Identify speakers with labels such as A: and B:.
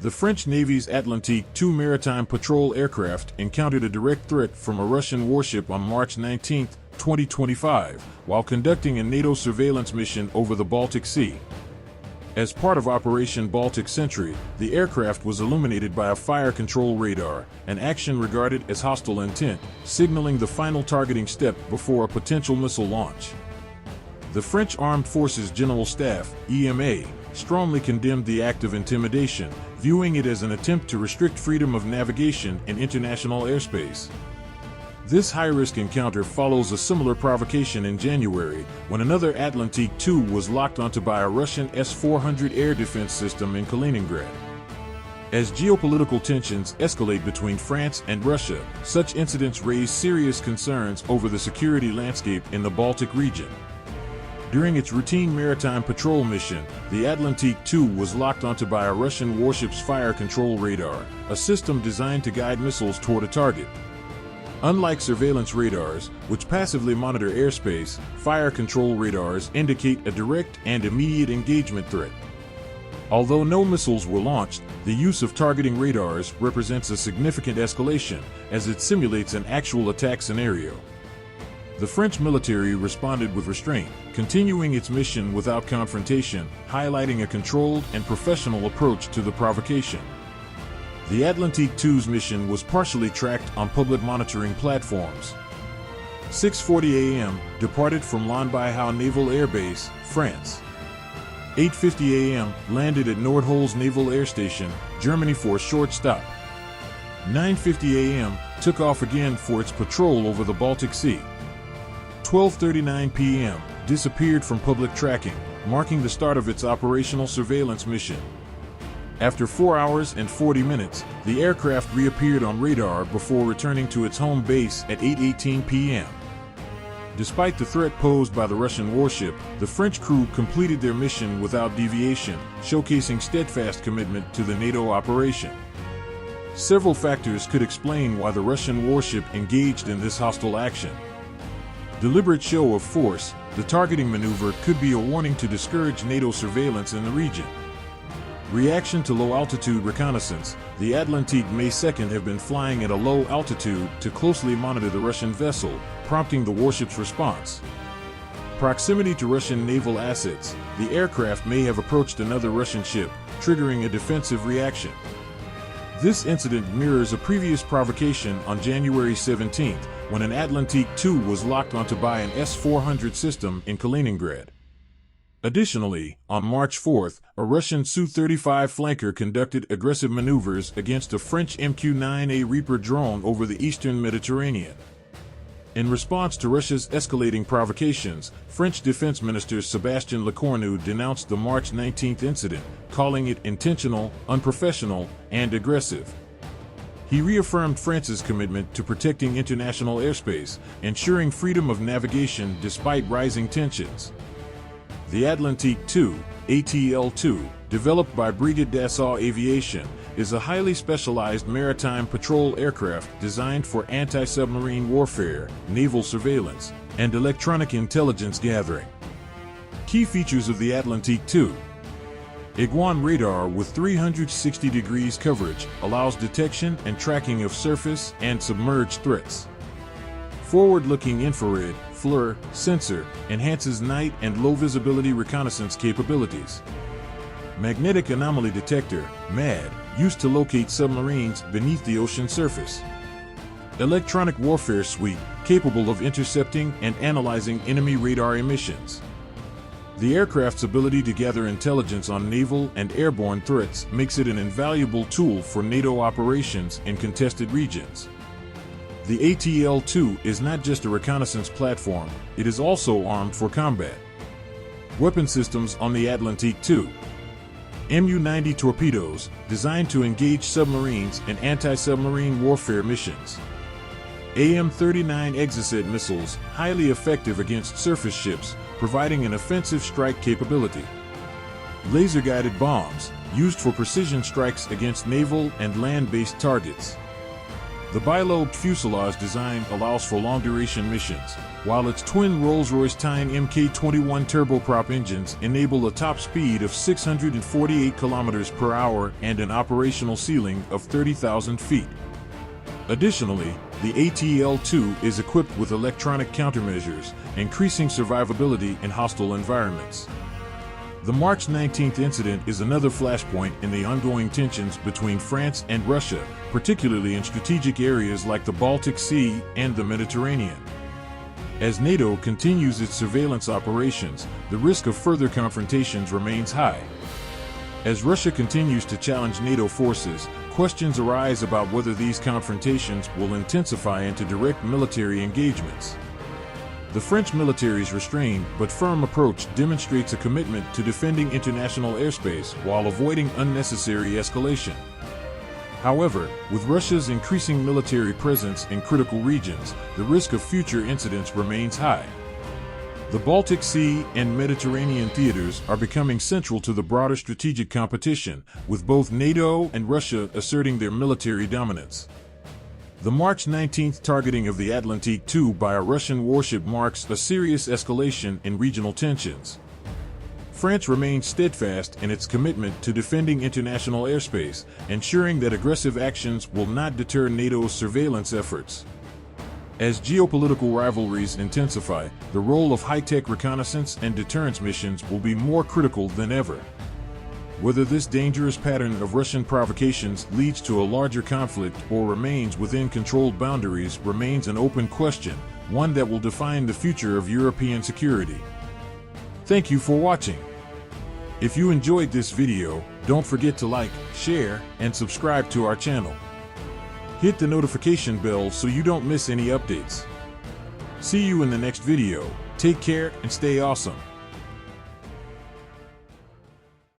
A: The French Navy's Atlantique II maritime patrol aircraft encountered a direct threat from a Russian warship on March 19, 2025, while conducting a NATO surveillance mission over the Baltic Sea. As part of Operation Baltic Sentry, the aircraft was illuminated by a fire control radar, an action regarded as hostile intent, signaling the final targeting step before a potential missile launch. The French Armed Forces General Staff, EMA, strongly condemned the act of intimidation, viewing it as an attempt to restrict freedom of navigation in international airspace. This high-risk encounter follows a similar provocation in January, when another Atlantique II was locked onto by a Russian S-400 air defense system in Kaliningrad. As geopolitical tensions escalate between France and Russia, such incidents raise serious concerns over the security landscape in the Baltic region. During its routine maritime patrol mission, the Atlantique II was locked onto by a Russian warship's fire control radar, a system designed to guide missiles toward a target. Unlike surveillance radars, which passively monitor airspace, fire control radars indicate a direct and immediate engagement threat. Although no missiles were launched, the use of targeting radars represents a significant escalation, as it simulates an actual attack scenario. The French military responded with restraint, continuing its mission without confrontation, highlighting a controlled and professional approach to the provocation. The Atlantique II's mission was partially tracked on public monitoring platforms. 6:40 a.m. departed from Lanbihau Naval Air Base, France. 8:50 a.m. landed at Nordholz Naval Air Station, Germany for a short stop. 9:50 a.m. took off again for its patrol over the Baltic Sea. 12:39 p.m. disappeared from public tracking, marking the start of its operational surveillance mission. After 4 hours and 40 minutes, the aircraft reappeared on radar before returning to its home base at 8:18 p.m. Despite the threat posed by the Russian warship, the French crew completed their mission without deviation, showcasing steadfast commitment to the NATO operation. Several factors could explain why the Russian warship engaged in this hostile action. Deliberate show of force, the targeting maneuver could be a warning to discourage NATO surveillance in the region. Reaction to low-altitude reconnaissance, the Atlantique may 2nd have been flying at a low altitude to closely monitor the Russian vessel, prompting the warship's response. Proximity to Russian naval assets, the aircraft may have approached another Russian ship, triggering a defensive reaction. This incident mirrors a previous provocation on January 17, when an Atlantique II was locked onto by an S-400 system in Kaliningrad. Additionally, on March 4, a Russian Su-35 flanker conducted aggressive maneuvers against a French MQ-9A Reaper drone over the eastern Mediterranean. In response to Russia's escalating provocations, French Defense Minister Sébastien Lecornu denounced the March 19 incident, calling it intentional, unprofessional, and aggressive. He reaffirmed France's commitment to protecting international airspace, ensuring freedom of navigation despite rising tensions. The Atlantique II, ATL-2, developed by Brigade Dassault Aviation, is a highly specialized maritime patrol aircraft designed for anti-submarine warfare, naval surveillance, and electronic intelligence gathering. Key features of the Atlantique II: Iguan radar with 360 degrees coverage allows detection and tracking of surface and submerged threats. Forward-looking infrared (FLIR) sensor enhances night and low-visibility reconnaissance capabilities. Magnetic anomaly detector (MAD) used to locate submarines beneath the ocean surface. Electronic warfare suite capable of intercepting and analyzing enemy radar emissions. The aircraft's ability to gather intelligence on naval and airborne threats makes it an invaluable tool for NATO operations in contested regions. The ATL-2 is not just a reconnaissance platform, it is also armed for combat. Weapon systems on the Atlantique II: Mu-90 torpedoes, designed to engage submarines in anti-submarine warfare missions. AIM-39 Exocet missiles, highly effective against surface ships, providing an offensive strike capability. Laser-guided bombs, used for precision strikes against naval and land-based targets. The bilobed fuselage design allows for long-duration missions, while its twin Rolls-Royce Tyne Mk21 turboprop engines enable a top speed of 648 km per hour and an operational ceiling of 30,000 feet. Additionally, the ATL-2 is equipped with electronic countermeasures, increasing survivability in hostile environments. The March 19th incident is another flashpoint in the ongoing tensions between France and Russia, particularly in strategic areas like the Baltic Sea and the Mediterranean. As NATO continues its surveillance operations, the risk of further confrontations remains high. As Russia continues to challenge NATO forces, questions arise about whether these confrontations will intensify into direct military engagements. The French military's restrained but firm approach demonstrates a commitment to defending international airspace while avoiding unnecessary escalation. However, with Russia's increasing military presence in critical regions, the risk of future incidents remains high. The Baltic Sea and Mediterranean theaters are becoming central to the broader strategic competition, with both NATO and Russia asserting their military dominance. The March 19th targeting of the Atlantique 2 by a Russian warship marks a serious escalation in regional tensions. France remains steadfast in its commitment to defending international airspace, ensuring that aggressive actions will not deter NATO's surveillance efforts. As geopolitical rivalries intensify, the role of high-tech reconnaissance and deterrence missions will be more critical than ever. Whether this dangerous pattern of Russian provocations leads to a larger conflict or remains within controlled boundaries remains an open question, one that will define the future of European security. Thank you for watching. If you enjoyed this video, don't forget to like, share, and subscribe to our channel. Hit the notification bell so you don't miss any updates. See you in the next video. Take care and stay awesome.